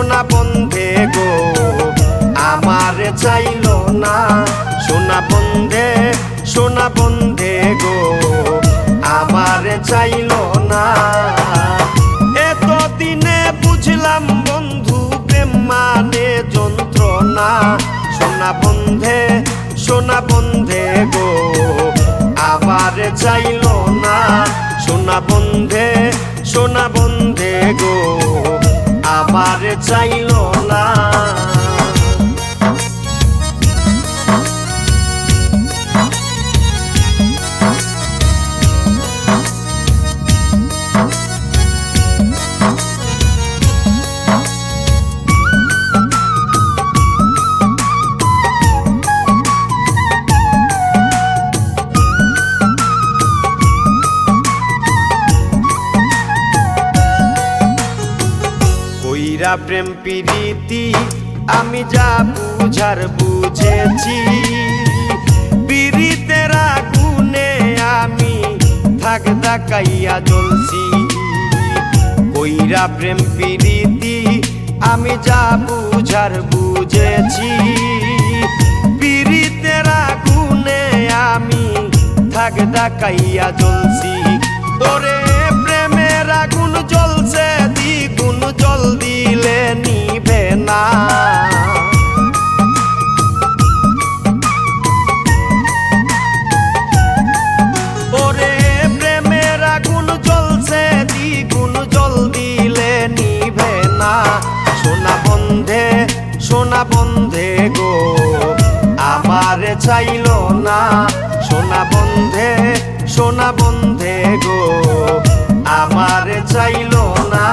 সোনা বন্ধে গো আমারে চাইলো না। সোনা বন্ধে গো আমারে চাইলো না। এতদিনে বুঝলাম বন্ধু প্রেম মানে যন্ত্রণা। সোনা বন্ধে গো আমারে চাইলো না। সোনা বন্ধে গো আমারে চাইলো না। কইরা প্রেম প্রীতি আমি যা বুঝার বুঝেছি। পীড়িতের আগুনে আমি থাক দাকাইয়া জ্বলছি। কইরা প্রেম প্রীতি আমি যা বুঝার বুঝেছি। পীড়িতের আগুনে আমি থাক দাকাইয়া জ্বলছি। তোরে প্রেমের আগুন জ্বলছে দ্বিগুণ জল দিলে নিভে না। ওরে প্রেমের আগুন জ্বলছে দ্বিগুণ জল দিলে নিভে না। সোনা বন্ধে গো আমারে চাইলো না। সোনা বন্ধে গো আমারে চাইলো না।